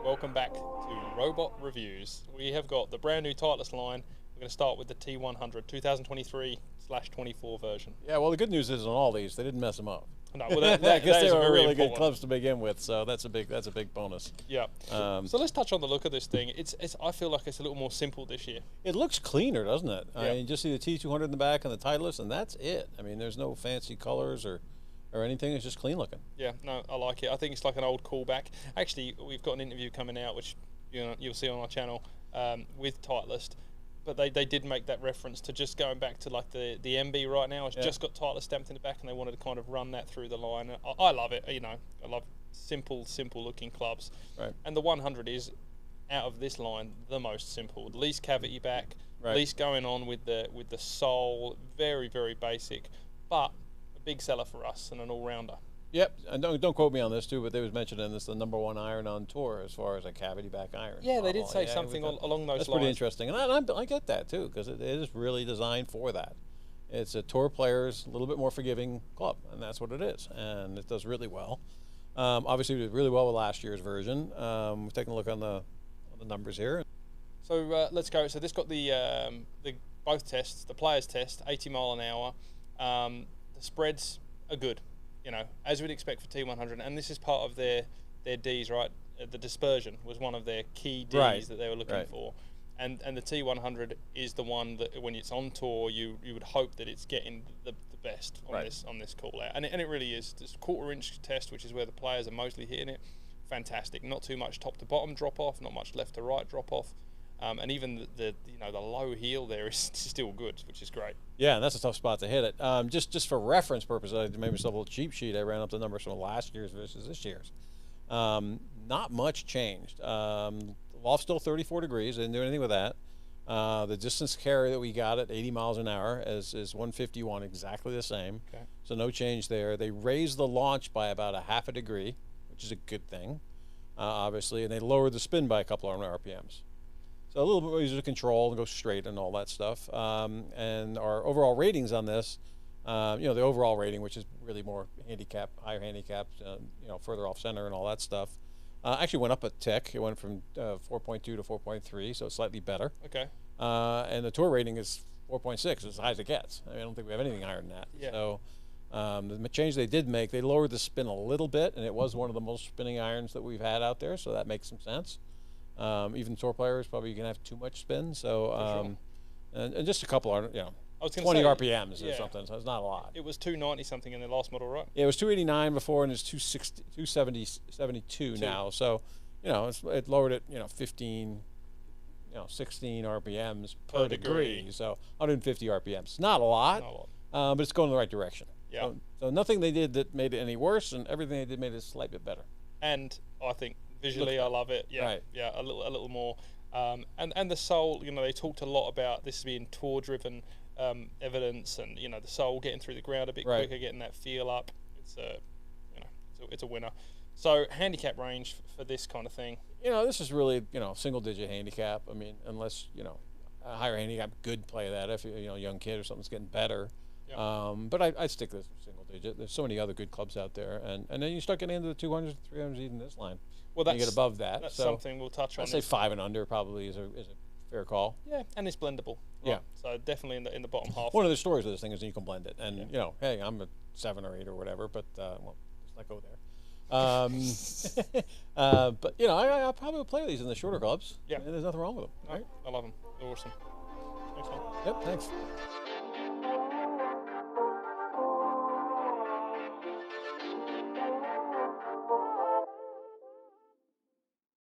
welcome back to Robot Reviews. We have got the brand new Titleist line. We're going to start with the T100 2023/24 version. Yeah, well, the good news is on all these, they didn't mess them up. No, well, that they is were very really important. good clubs to begin with, so that's a big bonus. Yeah. So let's touch on the look of this thing. I feel like it's a little more simple this year. It looks cleaner, doesn't it? Yeah. I mean, you just see the T200 in the back and the Titleist, and that's it. I mean, there's no fancy colors or anything. It's just clean looking. Yeah, no, I like it. I think it's like an old callback. Actually, we've got an interview coming out, which you'll see on our channel with Titleist. But they did make that reference to just going back to like the MB right now. It's just got Titleist stamped in the back, and they wanted to kind of run that through the line. I love it. I love simple looking clubs. Right. And the 100 is, out of this line, the most simple. The least cavity back, Right. least going on with the sole. Very basic, but a big seller for us and an all rounder. Yep, and don't quote me on this too, but they was mentioning this the #1 iron on tour as far as a cavity back iron. Yeah, they did say something along those lines. That's pretty interesting, and I get that too, because it is really designed for that. It's a tour player's a little bit more forgiving club, and that's what it is, and it does really well. Obviously, it did really well with last year's version. We've taken a look on the numbers here. So let's go. So this got the both tests, the players test, 80 mile an hour. The spreads are good. As we'd expect for T100, and this is part of their Ds, right? The dispersion was one of their key Ds that they were looking for, and the T100 is the one that when it's on tour, you would hope that it's getting the best on this call out, and it really is. This 1/4-inch test, which is where the players are mostly hitting it, fantastic. Not too much top to bottom drop off, not much left to right drop off. And even the low heel there is still good, which is great. Yeah, and that's a tough spot to hit it. Just for reference purposes, I made myself a little cheat sheet. I ran up the numbers from last year's versus this year's. Not much changed. Loft's still 34 degrees. They didn't do anything with that. The distance carry that we got at 80 miles an hour is 151, exactly the same. Okay. So no change there. They raised the launch by about 1/2 degree, which is a good thing, obviously, and they lowered the spin by a couple of RPMs. So a little bit easier to control and go straight and all that stuff. And our overall ratings on this, the overall rating, which is really more handicap, higher handicap, further off center and all that stuff, actually went up a tick. It went from 4.2 to 4.3, so it's slightly better. Okay. And the tour rating is 4.6, as high as it gets. I don't think we have anything higher than that. Yeah. So the change they did make, they lowered the spin a little bit, and it was one of the most spinning irons that we've had out there, so that makes some sense. Even tour players probably can have too much spin, so and just a couple are 20 RPMs or something, so it's not a lot. It was 290 something in the last model, right? Yeah, it was 289 before, and it's 272 now. So it lowered it 15, 16 RPMs per degree, so 150 RPMs. It's not a lot, but it's going in the right direction. Yeah. So nothing they did that made it any worse, and everything they did made it a slight bit better. And I think visually, I love it. Yeah, right. Yeah, a little more. And the sole, they talked a lot about this being tour-driven evidence, and the sole getting through the ground a bit quicker, getting that feel up. It's it's a winner. So handicap range for this kind of thing. This is really single-digit handicap. I mean, unless a higher handicap, good play that if a young kid or something's getting better. Yeah. But I'd stick to single digit. There's so many other good clubs out there, and then you start getting into the 200s, 300s, even this line. Well, that's, you get above that. That's so something we'll touch on. I'd say 5 and under probably is a fair call. Yeah, and it's blendable. Right? Yeah. So definitely in the bottom half. One of the stories of this thing is that you can blend it, and hey, I'm a 7 or 8 or whatever, but well, let's not go there. But I probably will play these in the shorter clubs. Yeah. And there's nothing wrong with them. Right? I love them. They're awesome. Thanks, man. Yep. Thanks.